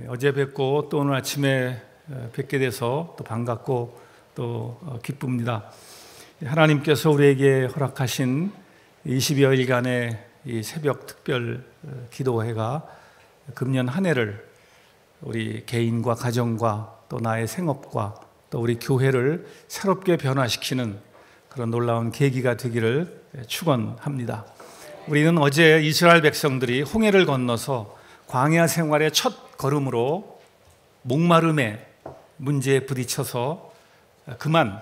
어제 뵙고 또 오늘 아침에 뵙게 돼서 또 반갑고 또 기쁩니다. 하나님께서 우리에게 허락하신 20여일간의 이 새벽 특별 기도회가 금년 한 해를 우리 개인과 가정과 또 나의 생업과 또 우리 교회를 새롭게 변화시키는 그런 놀라운 계기가 되기를 축원합니다. 우리는 어제 이스라엘 백성들이 홍해를 건너서 광야 생활의 첫 걸음으로 목마름의 문제에 부딪혀서 그만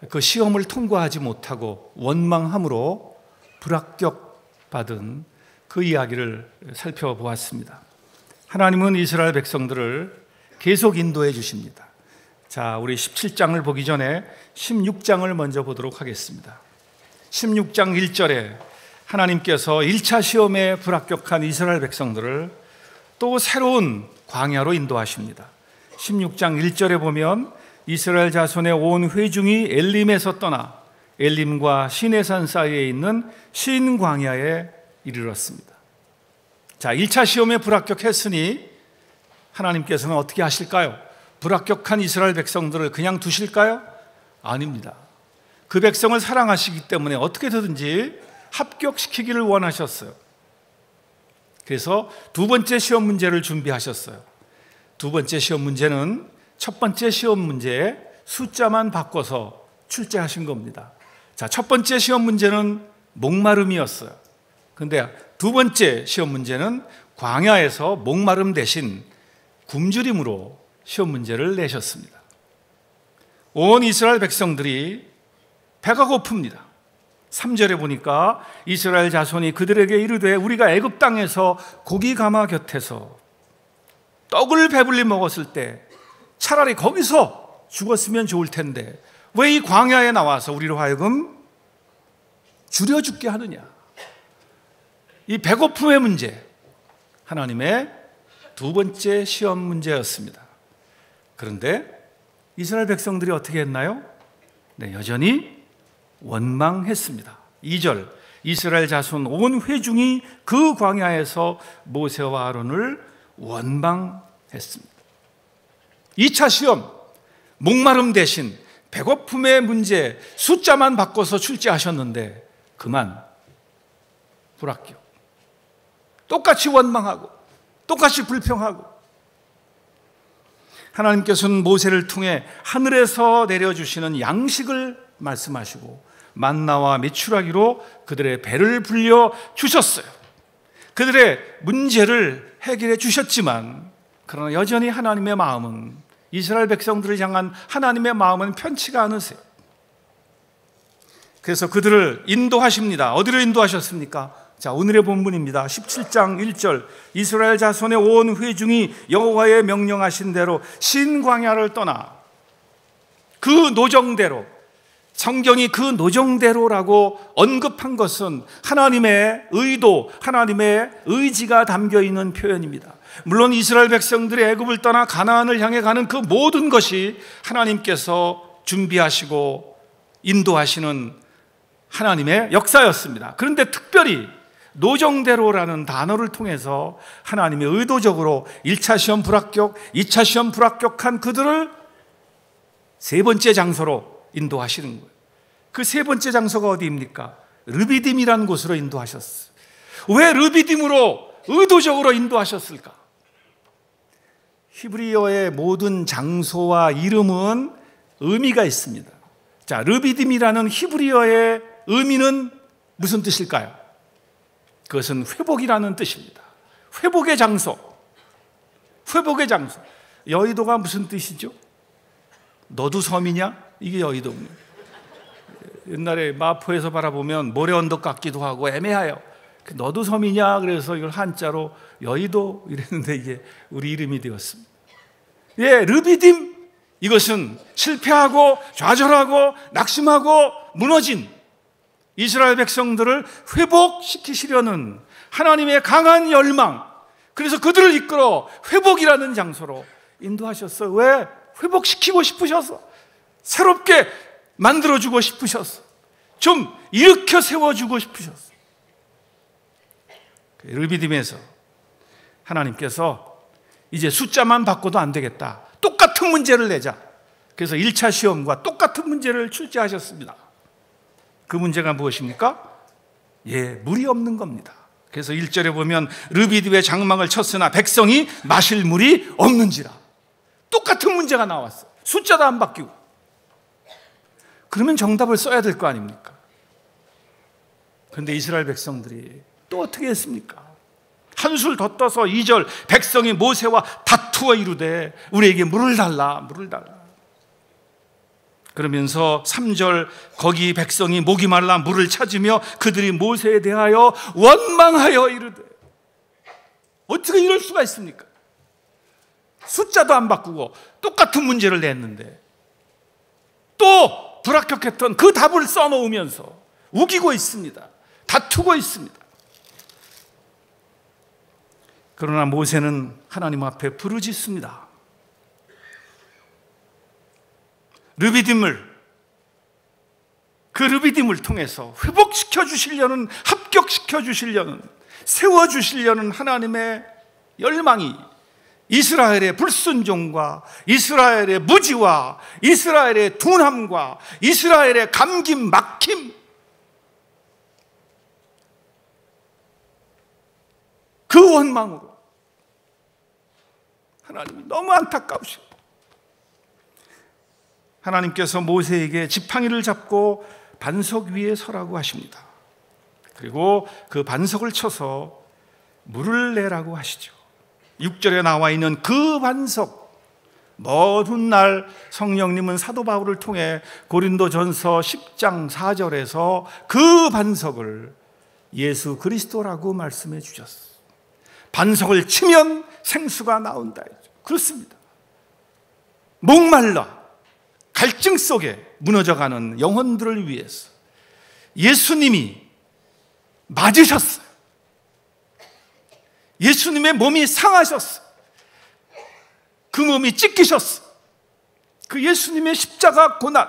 그 시험을 통과하지 못하고 원망함으로 불합격받은 그 이야기를 살펴보았습니다. 하나님은 이스라엘 백성들을 계속 인도해 주십니다. 자, 우리 17장을 보기 전에 16장을 먼저 보도록 하겠습니다. 16장 1절에 하나님께서 1차 시험에 불합격한 이스라엘 백성들을 또 새로운 광야로 인도하십니다. 16장 1절에 보면 이스라엘 자손의 온 회중이 엘림에서 떠나 엘림과 시내산 사이에 있는 신 광야에 이르렀습니다. 자, 1차 시험에 불합격했으니 하나님께서는 어떻게 하실까요? 불합격한 이스라엘 백성들을 그냥 두실까요? 아닙니다. 그 백성을 사랑하시기 때문에 어떻게든지 합격시키기를 원하셨어요. 그래서 두 번째 시험 문제를 준비하셨어요. 두 번째 시험 문제는 첫 번째 시험 문제의 숫자만 바꿔서 출제하신 겁니다. 자, 첫 번째 시험 문제는 목마름이었어요. 그런데 두 번째 시험 문제는 광야에서 목마름 대신 굶주림으로 시험 문제를 내셨습니다. 온 이스라엘 백성들이 배가 고픕니다. 3절에 보니까 이스라엘 자손이 그들에게 이르되 우리가 애굽 땅에서 고기 가마 곁에서 떡을 배불리 먹었을 때 차라리 거기서 죽었으면 좋을 텐데 왜 이 광야에 나와서 우리로 하여금 줄여 죽게 하느냐. 이 배고픔의 문제, 하나님의 두 번째 시험 문제였습니다. 그런데 이스라엘 백성들이 어떻게 했나요? 네, 여전히 원망했습니다. 2절, 이스라엘 자손 온 회중이 그 광야에서 모세와 아론을 원망했습니다. 2차 시험, 목마름 대신 배고픔의 문제 숫자만 바꿔서 출제하셨는데 그만 불합격. 똑같이 원망하고 똑같이 불평하고. 하나님께서는 모세를 통해 하늘에서 내려주시는 양식을 말씀하시고 만나와 메추라기로 그들의 배를 불려 주셨어요. 그들의 문제를 해결해 주셨지만 그러나 여전히 하나님의 마음은, 이스라엘 백성들을 향한 하나님의 마음은 편치가 않으세요. 그래서 그들을 인도하십니다. 어디로 인도하셨습니까? 자, 오늘의 본문입니다. 17장 1절, 이스라엘 자손의 온 회중이 여호와의 명령하신 대로 신광야를 떠나 그 노정대로, 성경이 그 노정대로라고 언급한 것은 하나님의 의도, 하나님의 의지가 담겨있는 표현입니다. 물론 이스라엘 백성들이 애굽을 떠나 가나안을 향해 가는 그 모든 것이 하나님께서 준비하시고 인도하시는 하나님의 역사였습니다. 그런데 특별히 노정대로라는 단어를 통해서 하나님이 의도적으로 1차 시험 불합격, 2차 시험 불합격한 그들을 세 번째 장소로 인도하시는 거예요. 그 세 번째 장소가 어디입니까? 르비딤이라는 곳으로 인도하셨어요. 왜 르비딤으로 의도적으로 인도하셨을까? 히브리어의 모든 장소와 이름은 의미가 있습니다. 자, 르비딤이라는 히브리어의 의미는 무슨 뜻일까요? 그것은 회복이라는 뜻입니다. 회복의 장소. 회복의 장소. 여의도가 무슨 뜻이죠? 너도 섬이냐? 이게 여의도입니다. 옛날에 마포에서 바라보면 모래 언덕 같기도 하고 애매해요. 너도 섬이냐? 그래서 이걸 한자로 여의도 이랬는데 이게 우리 이름이 되었습니다. 예, 르비딤. 이것은 실패하고 좌절하고 낙심하고 무너진 이스라엘 백성들을 회복시키시려는 하나님의 강한 열망. 그래서 그들을 이끌어 회복이라는 장소로 인도하셨어요. 왜? 회복시키고 싶으셔서, 새롭게 만들어주고 싶으셔서, 좀 일으켜 세워주고 싶으셔서. 르비딤에서 하나님께서 이제 숫자만 바꿔도 안 되겠다. 똑같은 문제를 내자. 그래서 1차 시험과 똑같은 문제를 출제하셨습니다. 그 문제가 무엇입니까? 물이 없는 겁니다. 그래서 1절에 보면 르비딤의 장막을 쳤으나 백성이 마실 물이 없는지라. 똑같은 문제가 나왔어요. 숫자도 안 바뀌고. 그러면 정답을 써야 될 거 아닙니까? 그런데 이스라엘 백성들이 또 어떻게 했습니까? 한술 더 떠서 2절 백성이 모세와 다투어 이르되 우리에게 물을 달라, 물을 달라. 그러면서 3절 거기 백성이 목이 말라 물을 찾으며 그들이 모세에 대하여 원망하여 이르되. 어떻게 이럴 수가 있습니까? 숫자도 안 바꾸고 똑같은 문제를 냈는데 또 불합격했던 그 답을 써놓으면서 우기고 있습니다. 다투고 있습니다. 그러나 모세는 하나님 앞에 부르짖습니다. 그 르비딤을 통해서 회복시켜 주시려는, 합격시켜 주시려는, 세워 주시려는 하나님의 열망이 이스라엘의 불순종과 이스라엘의 무지와 이스라엘의 둔함과 이스라엘의 감김 막힘, 그 원망으로 하나님이 너무 안타까우시고 하나님께서 모세에게 지팡이를 잡고 반석 위에 서라고 하십니다. 그리고 그 반석을 쳐서 물을 내라고 하시죠. 6절에 나와 있는 그 반석, 모든 날 성령님은 사도 바울을 통해 고린도전서 10장 4절에서 그 반석을 예수 그리스도라고 말씀해 주셨어요. 반석을 치면 생수가 나온다. 그렇습니다. 목말라 갈증 속에 무너져가는 영혼들을 위해서 예수님이 맞으셨어요. 예수님의 몸이 상하셨어요. 그 몸이 찢기셨어요. 그 예수님의 십자가 고난,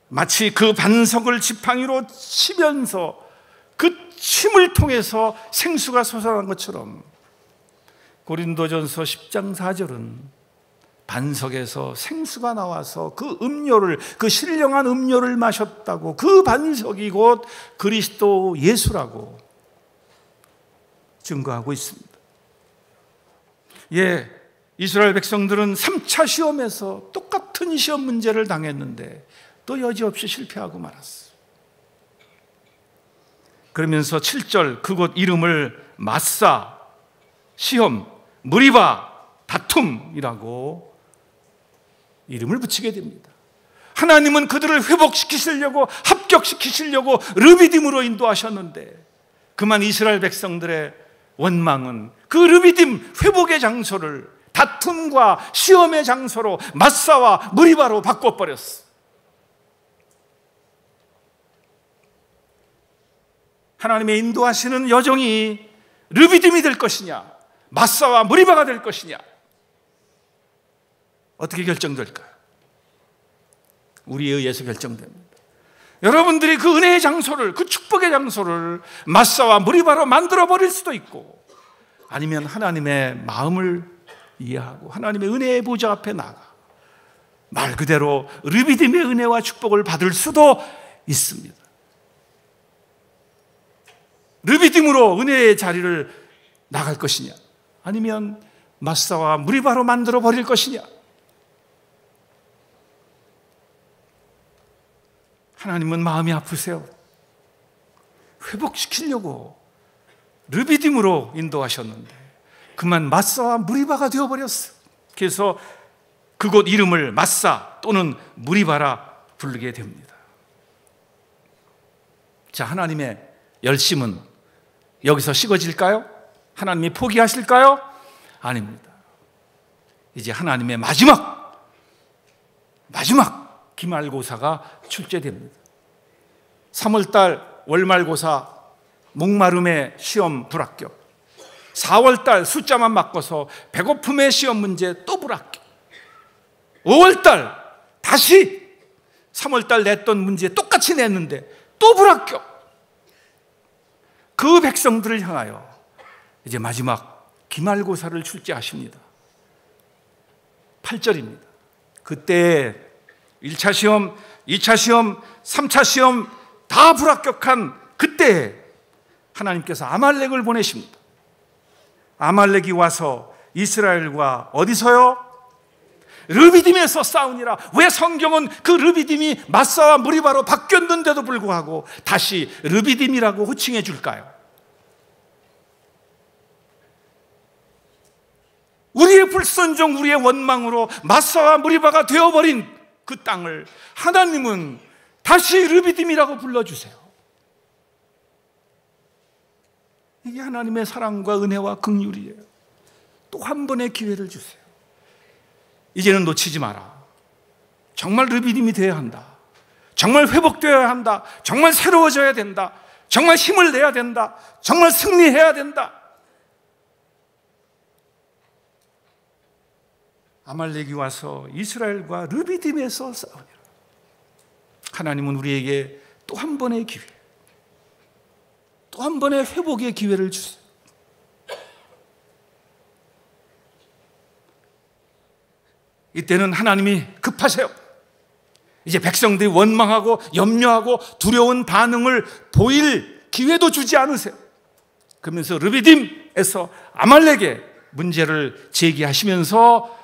마치 그 반석을 지팡이로 치면서 그 침을 통해서 생수가 솟아난 것처럼 고린도전서 10장 4절은 반석에서 생수가 나와서 그 음료를, 그 신령한 음료를 마셨다고, 그 반석이 곧 그리스도 예수라고 증거하고 있습니다. 이스라엘 백성들은 3차 시험에서 똑같은 시험 문제를 당했는데 또 여지없이 실패하고 말았어요. 그러면서 7절 그곳 이름을 마사, 시험, 무리바, 다툼이라고 이름을 붙이게 됩니다. 하나님은 그들을 회복시키시려고, 합격시키시려고 르비딤으로 인도하셨는데 그만 이스라엘 백성들의 원망은 그 르비딤 회복의 장소를 다툼과 시험의 장소로 마사와 무리바로 바꿔버렸어. 하나님의 인도하시는 여정이 르비딤이 될 것이냐, 마사와 무리바가 될 것이냐, 어떻게 결정될까요? 우리에 의해서 결정됩니다. 여러분들이 그 은혜의 장소를, 그 축복의 장소를 마사와 무리바로 만들어버릴 수도 있고, 아니면 하나님의 마음을 이해하고 하나님의 은혜의 보좌 앞에 나가 말 그대로 르비딤의 은혜와 축복을 받을 수도 있습니다. 르비딤으로 은혜의 자리를 나갈 것이냐, 아니면 마사와 무리바로 만들어 버릴 것이냐. 하나님은 마음이 아프세요. 회복시키려고 르비딤으로 인도하셨는데 그만 마사와 무리바가 되어버렸어요. 그래서 그곳 이름을 마사 또는 무리바라 부르게 됩니다. 자, 하나님의 열심은 여기서 식어질까요? 하나님이 포기하실까요? 아닙니다. 이제 하나님의 마지막 기말고사가 출제됩니다. 3월달 월말고사 목마름의 시험 불합격, 4월달 숫자만 바꿔서 배고픔의 시험 문제 또 불합격, 5월달 다시 3월달 냈던 문제 똑같이 냈는데 또 불합격. 그 백성들을 향하여 이제 마지막 기말고사를 출제하십니다. 8절입니다. 그때 1차 시험, 2차 시험, 3차 시험 다 불합격한 그때 하나님께서 아말렉을 보내십니다. 아말렉이 와서 이스라엘과 어디서요? 르비딤에서 싸우니라. 왜 성경은 그 르비딤이 마사와 무리바로 바뀌었는데도 불구하고 다시 르비딤이라고 호칭해 줄까요? 우리의 불순종, 우리의 원망으로 마사와 무리바가 되어버린 그 땅을 하나님은 다시 르비딤이라고 불러주세요. 이게 하나님의 사랑과 은혜와 긍휼이에요. 또 한 번의 기회를 주세요. 이제는 놓치지 마라. 정말 르비딤이 되어야 한다. 정말 회복되어야 한다. 정말 새로워져야 된다. 정말 힘을 내야 된다. 정말 승리해야 된다. 아말렉이 와서 이스라엘과 르비딤에서 싸우니라. 하나님은 우리에게 또 한 번의 기회, 또 한 번의 회복의 기회를 주세요. 이때는 하나님이 급하세요. 이제 백성들이 원망하고 염려하고 두려운 반응을 보일 기회도 주지 않으세요. 그러면서 르비딤에서 아말렉의 문제를 제기하시면서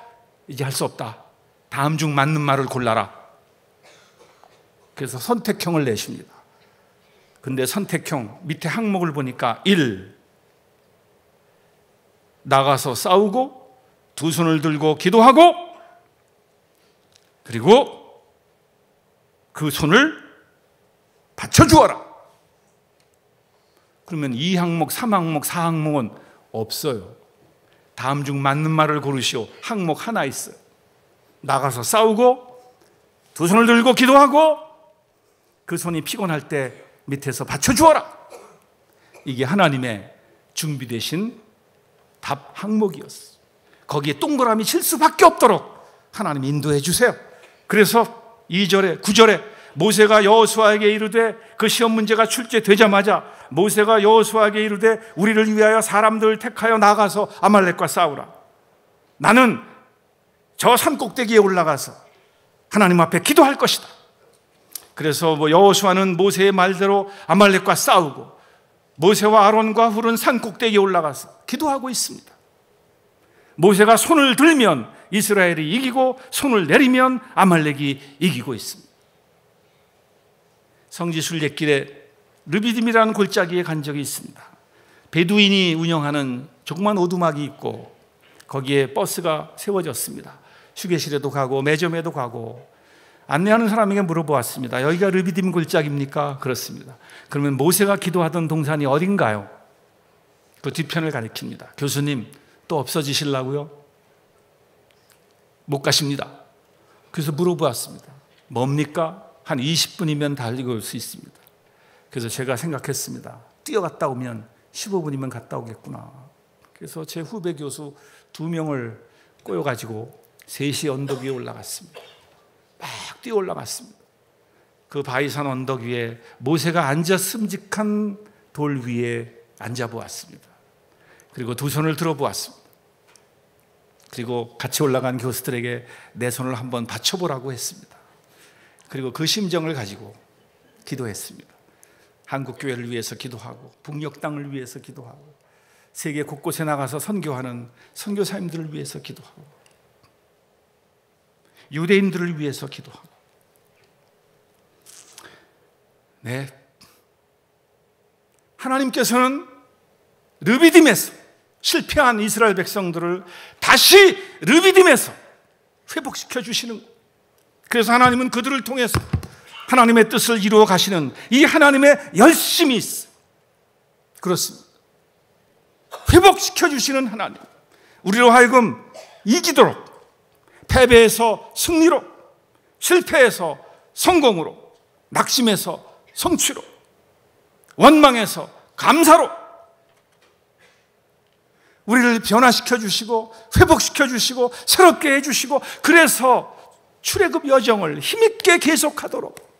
이제 할 수 없다. 다음 중 맞는 말을 골라라. 그래서 선택형을 내십니다. 근데 선택형 밑에 항목을 보니까 1. 나가서 싸우고 두 손을 들고 기도하고 그리고 그 손을 받쳐주어라. 그러면 2항목, 3항목, 4항목은 없어요. 다음 중 맞는 말을 고르시오. 항목 하나 있어요. 나가서 싸우고 두 손을 들고 기도하고 그 손이 피곤할 때 밑에서 받쳐주어라. 이게 하나님의 준비되신 답 항목이었어요. 거기에 동그라미 칠 수밖에 없도록 하나님 인도해 주세요. 그래서 2절에 9절에 모세가 여호수아에게 이르되 그 시험 문제가 출제되자마자 모세가 여호수아에게 이르되 우리를 위하여 사람들을 택하여 나가서 아말렉과 싸우라. 나는 저 산 꼭대기에 올라가서 하나님 앞에 기도할 것이다. 그래서 여호수아는 모세의 말대로 아말렉과 싸우고 모세와 아론과 훌은 산 꼭대기에 올라가서 기도하고 있습니다. 모세가 손을 들면 이스라엘이 이기고 손을 내리면 아말렉이 이기고 있습니다. 성지순례길에 르비딤이라는 골짜기에 간 적이 있습니다. 베두인이 운영하는 조그만 오두막이 있고 거기에 버스가 세워졌습니다. 휴게실에도 가고 매점에도 가고 안내하는 사람에게 물어보았습니다. 여기가 르비딤 골짜기입니까? 그렇습니다. 그러면 모세가 기도하던 동산이 어딘가요? 그 뒤편을 가리킵니다. 교수님 또 없어지시려고요? 못 가십니다. 그래서 물어보았습니다. 뭡니까? 한 20분이면 달리고 올 수 있습니다. 그래서 제가 생각했습니다. 뛰어갔다 오면 15분이면 갔다 오겠구나. 그래서 제 후배 교수 2명을 꼬여가지고 3시 언덕 위에 올라갔습니다. 막 뛰어 올라갔습니다. 그 바위산 언덕 위에 모세가 앉아 슴직한 돌 위에 앉아보았습니다. 그리고 두 손을 들어보았습니다. 그리고 같이 올라간 교수들에게 내 손을 한번 받쳐보라고 했습니다. 그리고 그 심정을 가지고 기도했습니다. 한국교회를 위해서 기도하고 북녘 땅을 위해서 기도하고 세계 곳곳에 나가서 선교하는 선교사님들을 위해서 기도하고 유대인들을 위해서 기도하고 네, 하나님께서는 르비딤에서 실패한 이스라엘 백성들을 다시 르비딤에서 회복시켜 주시는 거예요. 그래서 하나님은 그들을 통해서 하나님의 뜻을 이루어 가시는 이 하나님의 열심이 있어요. 그렇습니다. 회복시켜 주시는 하나님, 우리로 하여금 이기도록, 패배에서 승리로, 실패에서 성공으로, 낙심에서 성취로, 원망에서 감사로 우리를 변화시켜 주시고 회복시켜 주시고 새롭게 해 주시고, 그래서 출애굽 여정을 힘있게 계속하도록,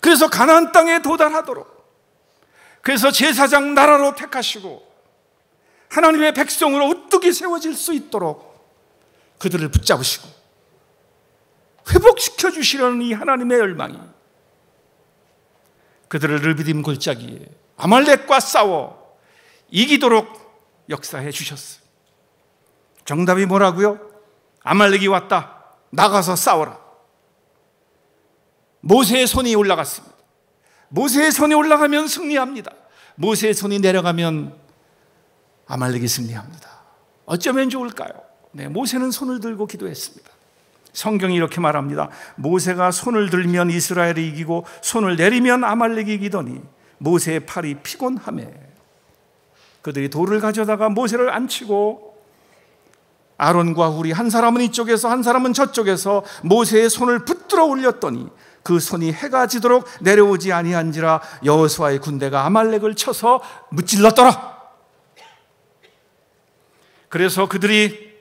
그래서 가나안 땅에 도달하도록, 그래서 제사장 나라로 택하시고 하나님의 백성으로 우뚝이 세워질 수 있도록 그들을 붙잡으시고 회복시켜 주시려는 이 하나님의 열망이 그들을 르비딤 골짜기에 아말렉과 싸워 이기도록 역사해 주셨어요. 정답이 뭐라고요? 아말렉이 왔다. 나가서 싸워라. 모세의 손이 올라갔습니다. 모세의 손이 올라가면 승리합니다. 모세의 손이 내려가면 아말렉이 승리합니다. 어쩌면 좋을까요? 네, 모세는 손을 들고 기도했습니다. 성경이 이렇게 말합니다. 모세가 손을 들면 이스라엘이 이기고 손을 내리면 아말렉이 이기더니 모세의 팔이 피곤하매 그들이 돌을 가져다가 모세를 앉히고 아론과 훌이 한 사람은 이쪽에서 한 사람은 저쪽에서 모세의 손을 붙들어 올렸더니 그 손이 해가 지도록 내려오지 아니한지라 여호수아의 군대가 아말렉을 쳐서 무찔렀더라. 그래서 그들이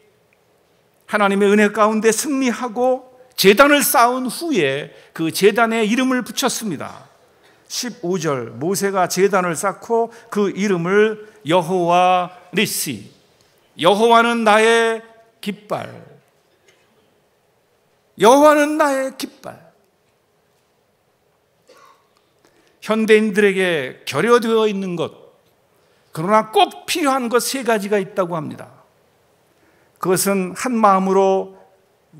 하나님의 은혜 가운데 승리하고 제단을 쌓은 후에 그 제단에 이름을 붙였습니다. 15절 모세가 제단을 쌓고 그 이름을 여호와 니시, 여호와는 나의 깃발, 여호와는 나의 깃발. 현대인들에게 결여되어 있는 것, 그러나 꼭 필요한 것 세 가지가 있다고 합니다. 그것은 한 마음으로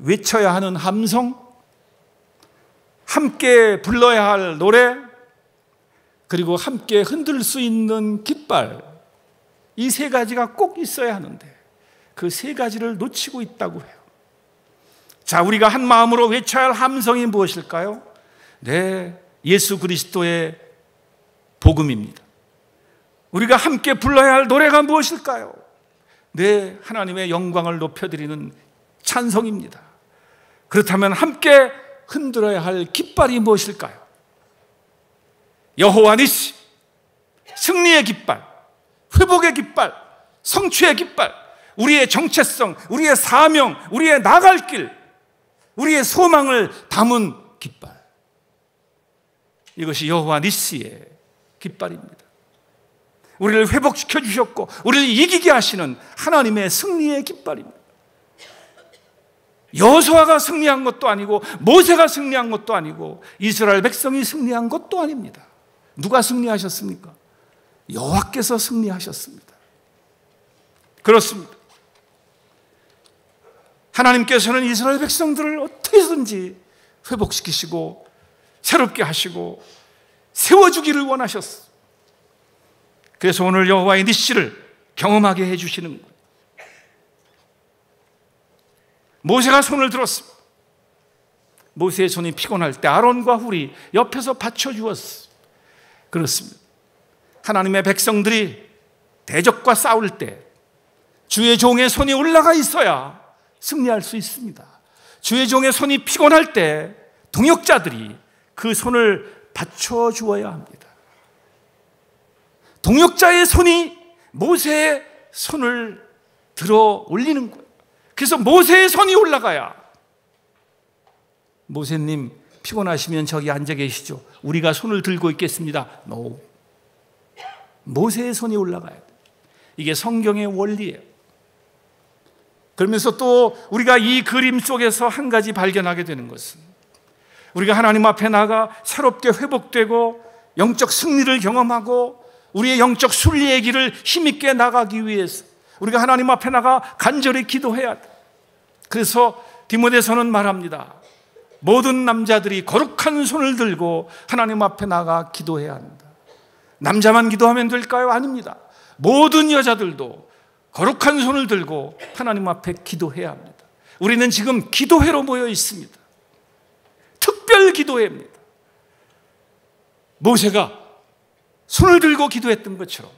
외쳐야 하는 함성, 함께 불러야 할 노래, 그리고 함께 흔들 수 있는 깃발. 이 세 가지가 꼭 있어야 하는데 그 세 가지를 놓치고 있다고 해요. 자, 우리가 한 마음으로 외쳐야 할 함성이 무엇일까요? 네, 예수 그리스도의 복음입니다. 우리가 함께 불러야 할 노래가 무엇일까요? 네, 하나님의 영광을 높여드리는 찬송입니다. 그렇다면 함께 흔들어야 할 깃발이 무엇일까요? 여호와 니시, 승리의 깃발, 회복의 깃발, 성취의 깃발, 우리의 정체성, 우리의 사명, 우리의 나갈 길, 우리의 소망을 담은 깃발. 이것이 여호와 니시의 깃발입니다. 우리를 회복시켜 주셨고 우리를 이기게 하시는 하나님의 승리의 깃발입니다. 여호수아가 승리한 것도 아니고 모세가 승리한 것도 아니고 이스라엘 백성이 승리한 것도 아닙니다. 누가 승리하셨습니까? 여호와께서 승리하셨습니다. 그렇습니다. 하나님께서는 이스라엘 백성들을 어떻게든지 회복시키시고 새롭게 하시고 세워주기를 원하셨어요. 그래서 오늘 여호와의 니시를 경험하게 해주시는 거예요. 모세가 손을 들었습니다. 모세의 손이 피곤할 때 아론과 훌이 옆에서 받쳐주었어요. 그렇습니다. 하나님의 백성들이 대적과 싸울 때 주의 종의 손이 올라가 있어야 승리할 수 있습니다. 주의 종의 손이 피곤할 때 동역자들이 그 손을 받쳐주어야 합니다. 동역자의 손이 모세의 손을 들어 올리는 거예요. 그래서 모세의 손이 올라가야. 모세님 피곤하시면 저기 앉아 계시죠. 우리가 손을 들고 있겠습니다. No. 모세의 손이 올라가야 돼. 이게 성경의 원리예요. 그러면서 또 우리가 이 그림 속에서 한 가지 발견하게 되는 것은 우리가 하나님 앞에 나가 새롭게 회복되고 영적 승리를 경험하고 우리의 영적 순리의 길을 힘있게 나가기 위해서 우리가 하나님 앞에 나가 간절히 기도해야 돼. 그래서 디모데서는 말합니다. 모든 남자들이 거룩한 손을 들고 하나님 앞에 나가 기도해야 한다. 남자만 기도하면 될까요? 아닙니다. 모든 여자들도 거룩한 손을 들고 하나님 앞에 기도해야 합니다. 우리는 지금 기도회로 모여 있습니다. 특별 기도회입니다. 모세가 손을 들고 기도했던 것처럼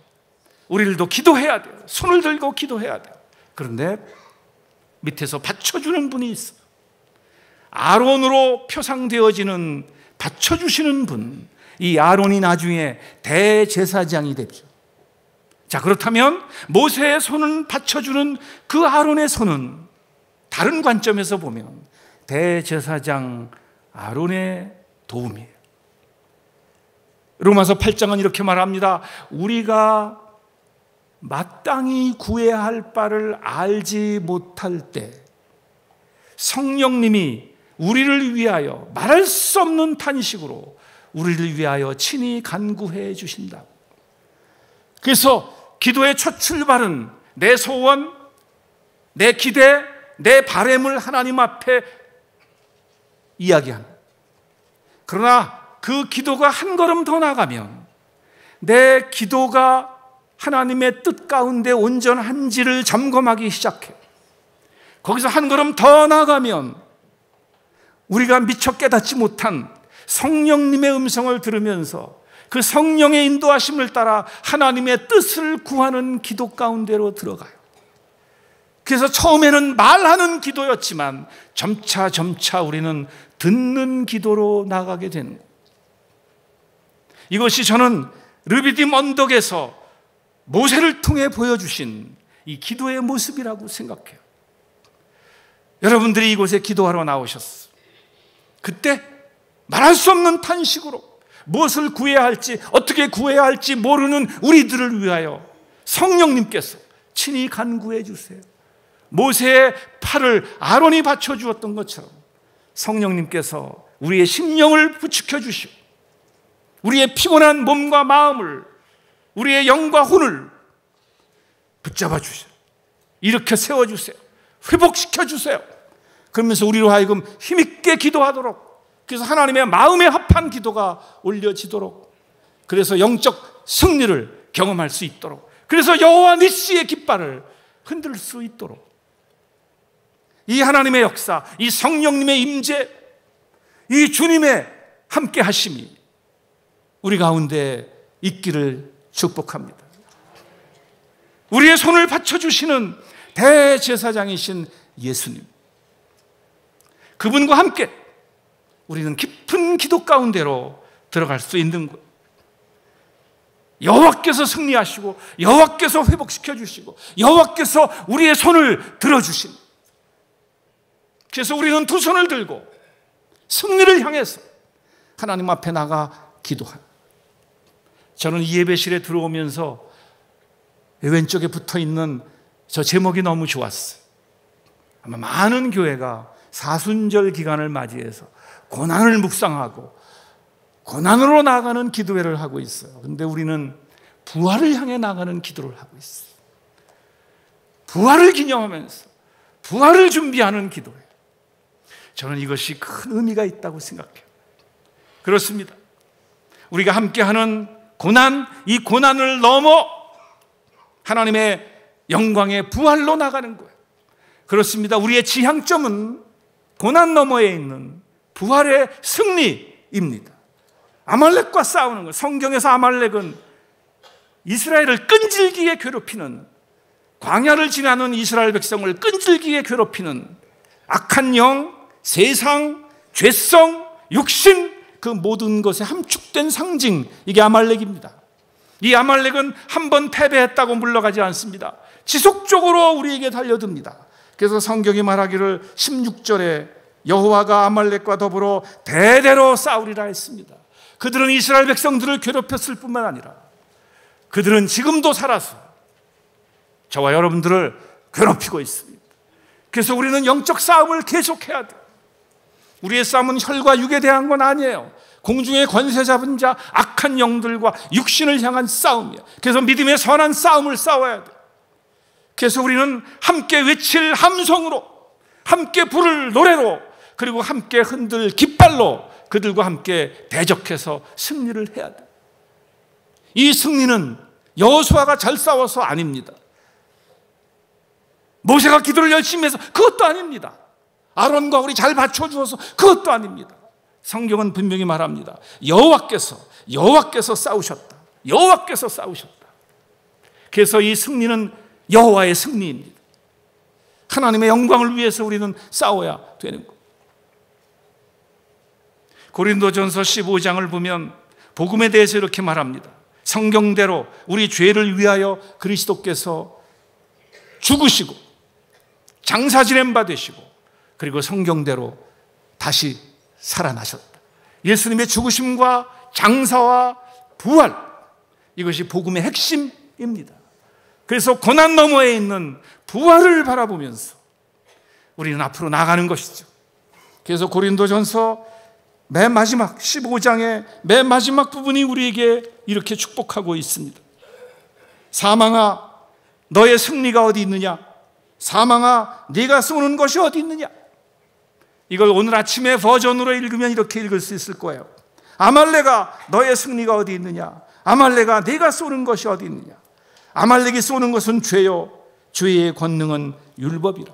우리들도 기도해야 돼요. 손을 들고 기도해야 돼요. 그런데 밑에서 받쳐주는 분이 있어요. 아론으로 표상되어지는 받쳐주시는 분, 이 아론이 나중에 대제사장이 되죠. 자, 그렇다면 모세의 손은 받쳐주는 그 아론의 손은 다른 관점에서 보면 대제사장 아론의 도움이에요. 로마서 8장은 이렇게 말합니다. 우리가 마땅히 구해야 할 바를 알지 못할 때 성령님이 우리를 위하여 말할 수 없는 탄식으로 우리를 위하여 친히 간구해 주신다. 그래서 기도의 첫 출발은 내 소원, 내 기대, 내 바램을 하나님 앞에 이야기합니다. 그러나 그 기도가 한 걸음 더 나가면 내 기도가 하나님의 뜻 가운데 온전한지를 점검하기 시작해요. 거기서 한 걸음 더 나가면 우리가 미처 깨닫지 못한 성령님의 음성을 들으면서 그 성령의 인도하심을 따라 하나님의 뜻을 구하는 기도 가운데로 들어가요. 그래서 처음에는 말하는 기도였지만 점차 우리는 듣는 기도로 나가게 되는 거예요. 이것이 저는 르비딤 언덕에서 모세를 통해 보여주신 이 기도의 모습이라고 생각해요. 여러분들이 이곳에 기도하러 나오셨어요. 그때 말할 수 없는 탄식으로 무엇을 구해야 할지, 어떻게 구해야 할지 모르는 우리들을 위하여 성령님께서 친히 간구해 주세요. 모세의 팔을 아론이 받쳐주었던 것처럼 성령님께서 우리의 심령을 부축해 주시고 우리의 피곤한 몸과 마음을, 우리의 영과 혼을 붙잡아 주세요. 일으켜 세워주세요. 회복시켜 주세요. 그러면서 우리로 하여금 힘있게 기도하도록, 그래서 하나님의 마음에 합한 기도가 올려지도록, 그래서 영적 승리를 경험할 수 있도록, 그래서 여호와 니시의 깃발을 흔들 수 있도록 이 하나님의 역사, 이 성령님의 임재, 이 주님의 함께 하심이 우리 가운데 있기를 축복합니다. 우리의 손을 받쳐주시는 대제사장이신 예수님, 그분과 함께 우리는 깊은 기도 가운데로 들어갈 수 있는 것. 여호와께서 승리하시고 여호와께서 회복시켜 주시고 여호와께서 우리의 손을 들어주신, 그래서 우리는 두 손을 들고 승리를 향해서 하나님 앞에 나가 기도한. 저는 이 예배실에 들어오면서 왼쪽에 붙어있는 저 제목이 너무 좋았어요. 아마 많은 교회가 사순절 기간을 맞이해서 고난을 묵상하고 고난으로 나아가는 기도회를 하고 있어요. 그런데 우리는 부활을 향해 나가는 기도를 하고 있어요. 부활을 기념하면서 부활을 준비하는 기도회. 저는 이것이 큰 의미가 있다고 생각해요. 그렇습니다. 우리가 함께하는 고난, 이 고난을 넘어 하나님의 영광의 부활로 나가는 거예요. 그렇습니다. 우리의 지향점은 고난 너머에 있는 부활의 승리입니다. 아말렉과 싸우는 것. 성경에서 아말렉은 이스라엘을 끈질기게 괴롭히는, 광야를 지나는 이스라엘 백성을 끈질기게 괴롭히는 악한 영, 세상, 죄성, 육신, 그 모든 것에 함축된 상징, 이게 아말렉입니다. 이 아말렉은 한 번 패배했다고 물러가지 않습니다. 지속적으로 우리에게 달려듭니다. 그래서 성경이 말하기를 16절에 여호와가 아말렉과 더불어 대대로 싸우리라 했습니다. 그들은 이스라엘 백성들을 괴롭혔을 뿐만 아니라 그들은 지금도 살아서 저와 여러분들을 괴롭히고 있습니다. 그래서 우리는 영적 싸움을 계속해야 돼요. 우리의 싸움은 혈과 육에 대한 건 아니에요. 공중의 권세 잡은 자, 악한 영들과 육신을 향한 싸움이에요. 그래서 믿음의 선한 싸움을 싸워야 돼요. 그래서 우리는 함께 외칠 함성으로, 함께 부를 노래로, 그리고 함께 흔들 깃발로 그들과 함께 대적해서 승리를 해야 돼요. 이 승리는 여호수아가 잘 싸워서 아닙니다. 모세가 기도를 열심히 해서 그것도 아닙니다. 아론과 우리 잘 받쳐주어서 그것도 아닙니다. 성경은 분명히 말합니다. 여호와께서 싸우셨다. 여호와께서 싸우셨다. 그래서 이 승리는 여호와의 승리입니다. 하나님의 영광을 위해서 우리는 싸워야 되는 것. 고린도전서 15장을 보면 복음에 대해서 이렇게 말합니다. 성경대로 우리 죄를 위하여 그리스도께서 죽으시고 장사 지낸 바 되시고 그리고 성경대로 다시 살아나셨다. 예수님의 죽으심과 장사와 부활, 이것이 복음의 핵심입니다. 그래서 고난 너머에 있는 부활을 바라보면서 우리는 앞으로 나가는 것이죠. 그래서 고린도전서 맨 마지막 15장의 맨 마지막 부분이 우리에게 이렇게 축복하고 있습니다. 사망아, 너의 승리가 어디 있느냐? 사망아, 네가 쏘는 것이 어디 있느냐? 이걸 오늘 아침에 버전으로 읽으면 이렇게 읽을 수 있을 거예요. 아말렉아, 너의 승리가 어디 있느냐? 아말렉아, 네가 쏘는 것이 어디 있느냐? 아말렉이 쏘는 것은 죄요, 죄의 권능은 율법이라.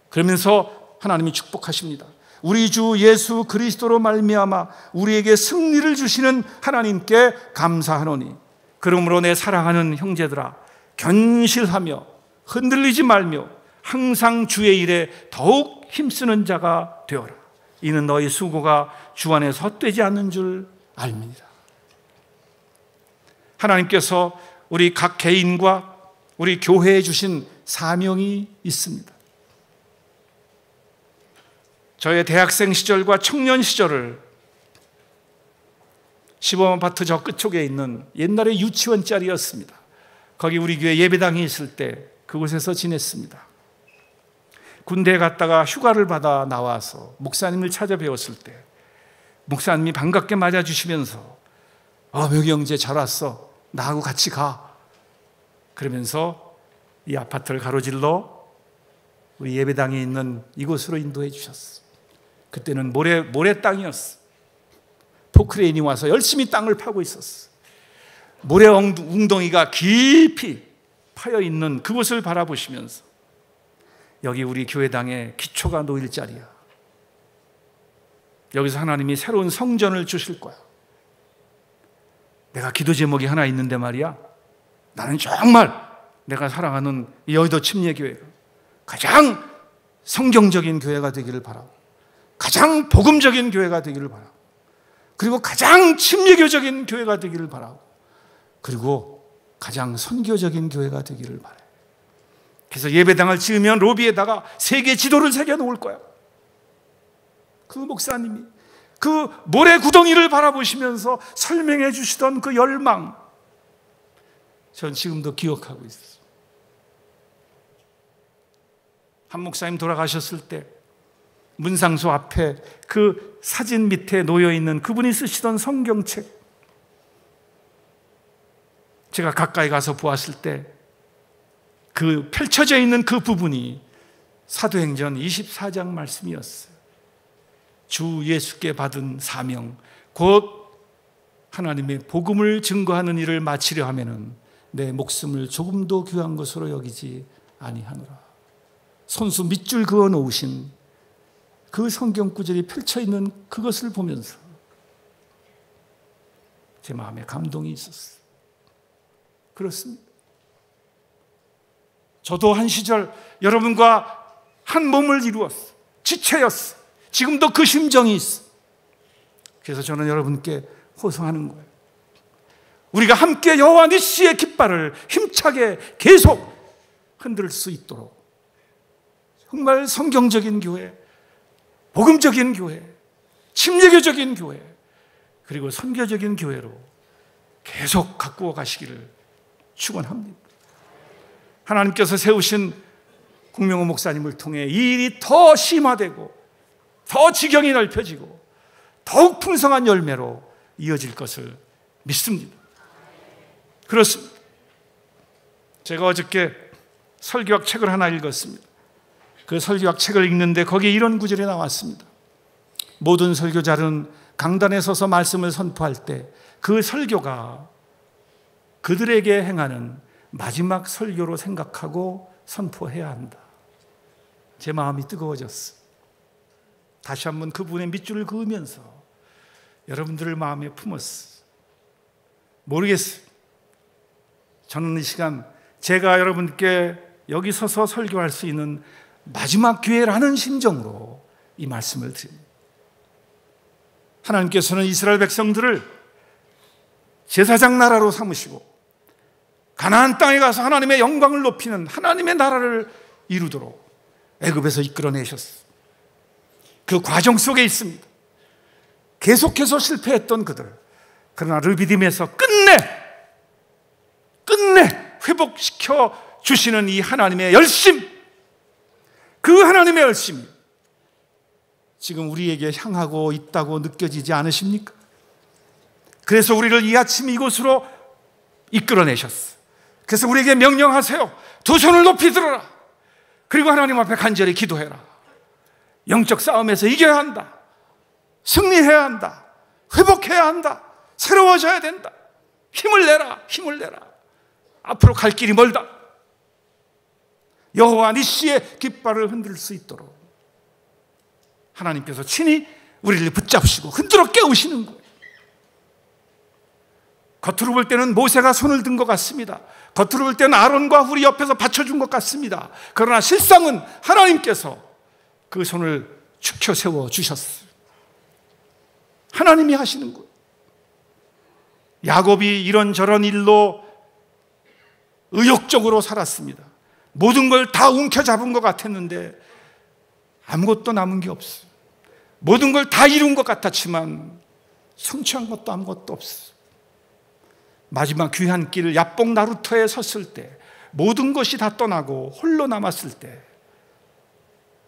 그러면서 하나님이 축복하십니다. 우리 주 예수 그리스도로 말미암아 우리에게 승리를 주시는 하나님께 감사하노니, 그러므로 내 사랑하는 형제들아, 견실하며 흔들리지 말며 항상 주의 일에 더욱 힘쓰는 자가 되어라. 이는 너희 수고가 주 안에서 헛되지 않는 줄 알미니라. 하나님께서 우리 각 개인과 우리 교회에 주신 사명이 있습니다. 저의 대학생 시절과 청년 시절을 시범아파트 저 끝쪽에 있는 옛날에 유치원 자리였습니다. 거기 우리 교회 예배당이 있을 때 그곳에서 지냈습니다. 군대에 갔다가 휴가를 받아 나와서 목사님을 찾아뵈었을 때 목사님이 반갑게 맞아주시면서 묘기 형제 잘 왔어, 나하고 같이 가, 그러면서 이 아파트를 가로질러 우리 예배당에 있는 이곳으로 인도해 주셨어. 그때는 모래 땅이었어. 포크레인이 와서 열심히 땅을 파고 있었어. 모래 웅덩이가 깊이 파여 있는 그곳을 바라보시면서 여기 우리 교회당에 기초가 놓일 자리야. 여기서 하나님이 새로운 성전을 주실 거야. 내가 기도 제목이 하나 있는데 말이야, 나는 정말 내가 사랑하는 이 여의도 침례교회가 가장 성경적인 교회가 되기를 바라고, 가장 복음적인 교회가 되기를 바라고, 그리고 가장 침례교적인 교회가 되기를 바라고, 그리고 가장 선교적인 교회가 되기를 바라요. 그래서 예배당을 지으면 로비에다가 세계 지도를 새겨놓을 거야. 그 목사님이 그 모래 구덩이를 바라보시면서 설명해 주시던 그 열망, 전 지금도 기억하고 있어요. 한 목사님 돌아가셨을 때 문상소 앞에 그 사진 밑에 놓여있는 그분이 쓰시던 성경책, 제가 가까이 가서 보았을 때 그 펼쳐져 있는 그 부분이 사도행전 24장 말씀이었어요. 주 예수께 받은 사명, 곧 하나님의 복음을 증거하는 일을 마치려 하면은 내 목숨을 조금도 귀한 것으로 여기지 아니하노라. 손수 밑줄 그어 놓으신 그 성경 구절이 펼쳐 있는 그것을 보면서 제 마음에 감동이 있었어요. 그렇습니다. 저도 한 시절 여러분과 한 몸을 이루었어. 지체였어. 지금도 그 심정이 있어. 그래서 저는 여러분께 호소하는 거예요. 우리가 함께 여호와 니시의 깃발을 힘차게 계속 흔들 수 있도록 정말 성경적인 교회, 복음적인 교회, 침례교적인 교회, 그리고 선교적인 교회로 계속 가꾸어 가시기를 축원합니다. 하나님께서 세우신 국명호 목사님을 통해 이 일이 더 심화되고 더 지경이 넓혀지고 더욱 풍성한 열매로 이어질 것을 믿습니다. 그렇습니다. 제가 어저께 설교학 책을 하나 읽었습니다. 그 설교학 책을 읽는데 거기에 이런 구절이 나왔습니다. 모든 설교자는 강단에 서서 말씀을 선포할 때 그 설교가 그들에게 행하는 마지막 설교로 생각하고 선포해야 한다. 제 마음이 뜨거워졌어. 다시 한번 그분의 밑줄을 그으면서 여러분들을 마음에 품었어. 모르겠어요. 저는 이 시간 제가 여러분께 여기 서서 설교할 수 있는 마지막 기회라는 심정으로 이 말씀을 드립니다. 하나님께서는 이스라엘 백성들을 제사장 나라로 삼으시고 가나안 땅에 가서 하나님의 영광을 높이는 하나님의 나라를 이루도록 애굽에서 이끌어내셨어요. 그 과정 속에 있습니다. 계속해서 실패했던 그들, 그러나 르비딤에서 끝내 회복시켜 주시는 이 하나님의 열심, 그 하나님의 열심이 지금 우리에게 향하고 있다고 느껴지지 않으십니까? 그래서 우리를 이 아침 이곳으로 이끌어내셨어. 그래서 우리에게 명령하세요. 두 손을 높이 들어라. 그리고 하나님 앞에 간절히 기도해라. 영적 싸움에서 이겨야 한다. 승리해야 한다. 회복해야 한다. 새로워져야 된다. 힘을 내라. 힘을 내라. 앞으로 갈 길이 멀다. 여호와 니시의 깃발을 흔들 수 있도록 하나님께서 친히 우리를 붙잡으시고 흔들어 깨우시는 거예요. 겉으로 볼 때는 모세가 손을 든 것 같습니다. 겉으로 볼 때는 아론과 훌이 옆에서 받쳐준 것 같습니다. 그러나 실상은 하나님께서 그 손을 축혀 세워 주셨어요. 하나님이 하시는 거예요. 야곱이 이런저런 일로 의욕적으로 살았습니다. 모든 걸 다 움켜잡은 것 같았는데 아무것도 남은 게 없어요. 모든 걸 다 이룬 것 같았지만 성취한 것도 아무것도 없어요. 마지막 귀한 길 야복 나루터에 섰을 때 모든 것이 다 떠나고 홀로 남았을 때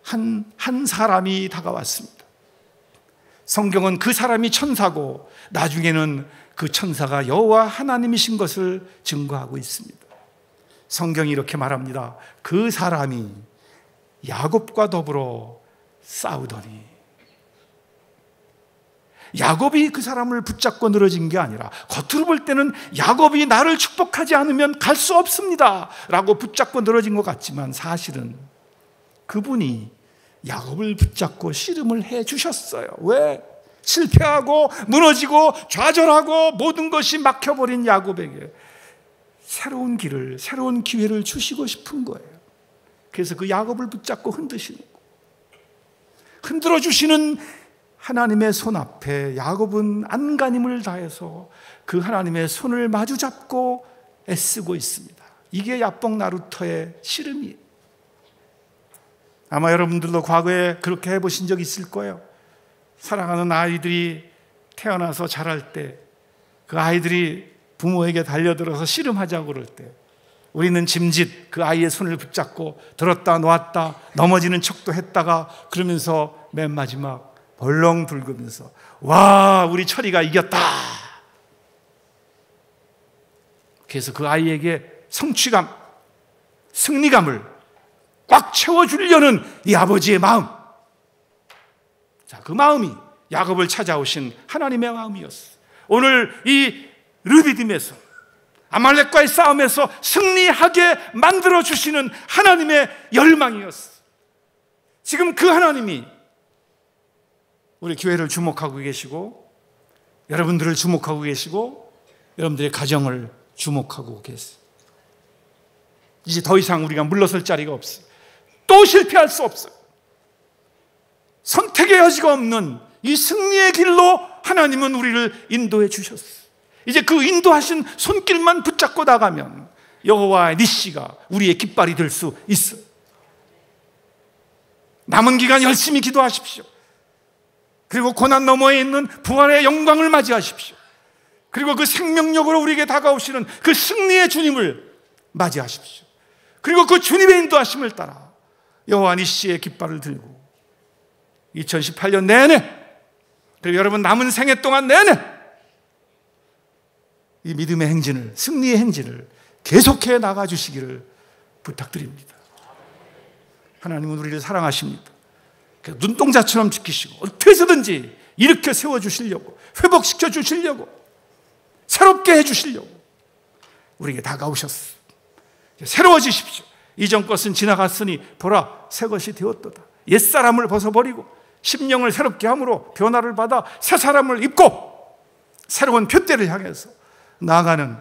한 사람이 다가왔습니다. 성경은 그 사람이 천사고 나중에는 그 천사가 여호와 하나님이신 것을 증거하고 있습니다. 성경이 이렇게 말합니다. 그 사람이 야곱과 더불어 싸우더니, 야곱이 그 사람을 붙잡고 늘어진 게 아니라 겉으로 볼 때는 야곱이 나를 축복하지 않으면 갈 수 없습니다 라고 붙잡고 늘어진 것 같지만 사실은 그분이 야곱을 붙잡고 씨름을 해 주셨어요. 왜? 실패하고 무너지고 좌절하고 모든 것이 막혀버린 야곱에게 새로운 길을, 새로운 기회를 주시고 싶은 거예요. 그래서 그 야곱을 붙잡고 흔드시는 거예요. 흔들어 주시는 하나님의 손 앞에 야곱은 안간힘을 다해서 그 하나님의 손을 마주 잡고 애쓰고 있습니다. 이게 야복 나루터의 씨름이에요. 아마 여러분들도 과거에 그렇게 해보신 적 있을 거예요. 사랑하는 아이들이 태어나서 자랄 때 그 아이들이 부모에게 달려들어서 씨름하자고 그럴 때 우리는 짐짓 그 아이의 손을 붙잡고 들었다 놓았다 넘어지는 척도 했다가 그러면서 맨 마지막 벌렁 붉으면서 와, 우리 철이가 이겼다. 그래서 그 아이에게 성취감, 승리감을 꽉 채워주려는 이 아버지의 마음, 자, 그 마음이 야곱을 찾아오신 하나님의 마음이었어요. 오늘 이 르비딤에서 아말렉과의 싸움에서 승리하게 만들어주시는 하나님의 열망이었어요. 지금 그 하나님이 우리 교회를 주목하고 계시고 여러분들을 주목하고 계시고 여러분들의 가정을 주목하고 계세요. 이제 더 이상 우리가 물러설 자리가 없어요. 또 실패할 수 없어요. 선택의 여지가 없는 이 승리의 길로 하나님은 우리를 인도해 주셨어요. 이제 그 인도하신 손길만 붙잡고 나가면 여호와의 니시가 우리의 깃발이 될 수 있어요. 남은 기간 열심히 기도하십시오. 그리고 고난 너머에 있는 부활의 영광을 맞이하십시오. 그리고 그 생명력으로 우리에게 다가오시는 그 승리의 주님을 맞이하십시오. 그리고 그 주님의 인도하심을 따라 여호와 니시의 깃발을 들고 2018년 내내, 그리고 여러분 남은 생애 동안 내내 이 믿음의 행진을, 승리의 행진을 계속해 나가주시기를 부탁드립니다. 하나님은 우리를 사랑하십니다. 눈동자처럼 지키시고 어떻게 해서든지 일으켜 세워주시려고, 회복시켜 주시려고, 새롭게 해주시려고 우리에게 다가오셨어요. 새로워지십시오. 이전 것은 지나갔으니 보라, 새 것이 되었도다. 옛사람을 벗어버리고 심령을 새롭게 함으로 변화를 받아 새 사람을 입고 새로운 표대를 향해서 나아가는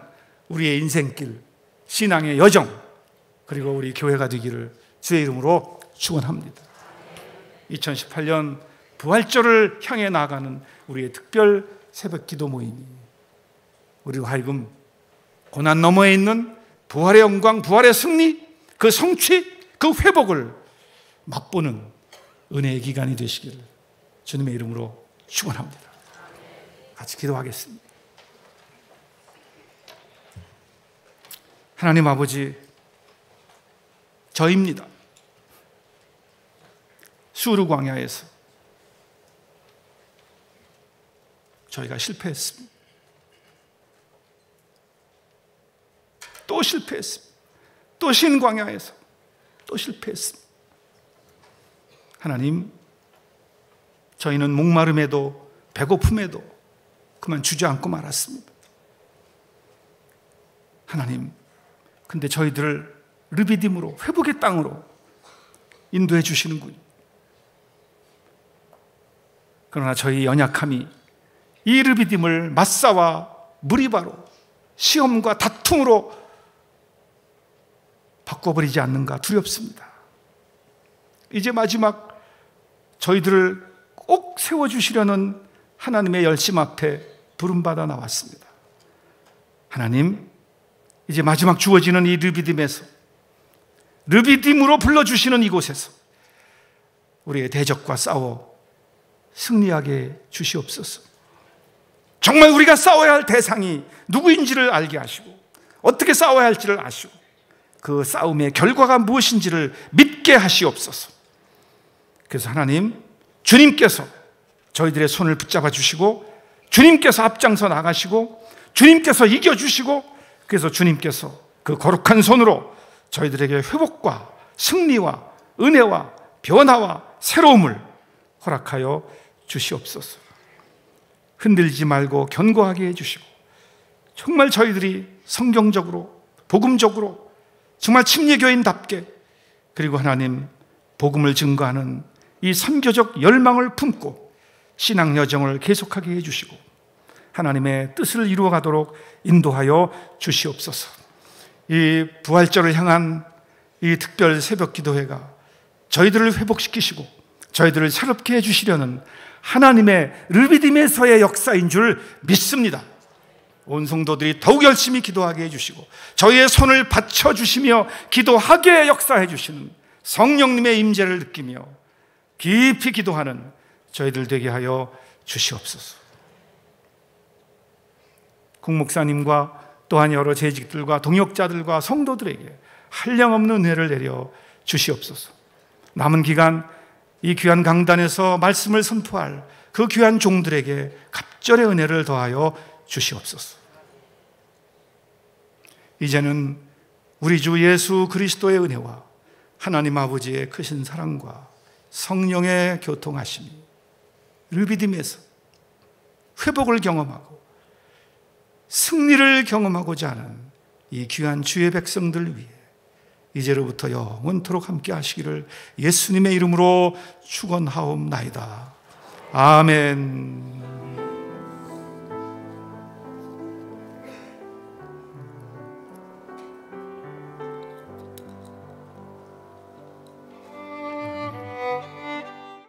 우리의 인생길, 신앙의 여정, 그리고 우리 교회가 되기를 주의 이름으로 축원합니다. 2018년 부활절을 향해 나아가는 우리의 특별 새벽기도 모임이 우리로 하여금 고난 너머에 있는 부활의 영광, 부활의 승리, 그 성취, 그 회복을 맛보는 은혜의 기간이 되시기를 주님의 이름으로 축원합니다. 같이 기도하겠습니다. 하나님 아버지, 저입니다. 수르 광야에서 저희가 실패했습니다. 또 실패했습니다. 또 신광야에서 또 실패했습니다. 하나님, 저희는 목마름에도 배고픔에도 그만 주저앉고 말았습니다. 하나님, 근데 저희들을 르비딤으로, 회복의 땅으로 인도해 주시는군요. 그러나 저희 연약함이 이 르비딤을 마사와 무리바로, 시험과 다툼으로 바꿔버리지 않는가 두렵습니다. 이제 마지막 저희들을 꼭 세워주시려는 하나님의 열심 앞에 부름받아 나왔습니다. 하나님, 이제 마지막 주어지는 이 르비딤에서, 르비딤으로 불러주시는 이곳에서 우리의 대적과 싸워 승리하게 주시옵소서. 정말 우리가 싸워야 할 대상이 누구인지를 알게 하시고, 어떻게 싸워야 할지를 아시고, 그 싸움의 결과가 무엇인지를 믿게 하시옵소서. 그래서 하나님, 주님께서 저희들의 손을 붙잡아 주시고, 주님께서 앞장서 나가시고, 주님께서 이겨주시고, 그래서 주님께서 그 거룩한 손으로 저희들에게 회복과 승리와 은혜와 변화와 새로움을 허락하여 주시옵소서. 흔들리지 말고 견고하게 해주시고, 정말 저희들이 성경적으로, 복음적으로, 정말 침례교인답게, 그리고 하나님 복음을 증거하는 이 선교적 열망을 품고 신앙 여정을 계속하게 해주시고 하나님의 뜻을 이루어가도록 인도하여 주시옵소서. 이 부활절을 향한 이 특별 새벽 기도회가 저희들을 회복시키시고 저희들을 새롭게 해주시려는 하나님의 르비딤에서의 역사인 줄 믿습니다. 온 성도들이 더욱 열심히 기도하게 해주시고 저희의 손을 받쳐주시며 기도하게 역사해 주시는 성령님의 임재를 느끼며 깊이 기도하는 저희들 되게 하여 주시옵소서. 국목사님과 또한 여러 재직들과 동역자들과 성도들에게 한량없는 은혜를 내려 주시옵소서. 남은 기간 이 귀한 강단에서 말씀을 선포할 그 귀한 종들에게 갑절의 은혜를 더하여 주시옵소서. 이제는 우리 주 예수 그리스도의 은혜와 하나님 아버지의 크신 사랑과 성령의 교통하심이 르비딤에서 회복을 경험하고 승리를 경험하고자 하는 이 귀한 주의 백성들 위해 이제로부터 영원토록 함께 하시기를 예수님의 이름으로 축원하옵나이다. 아멘.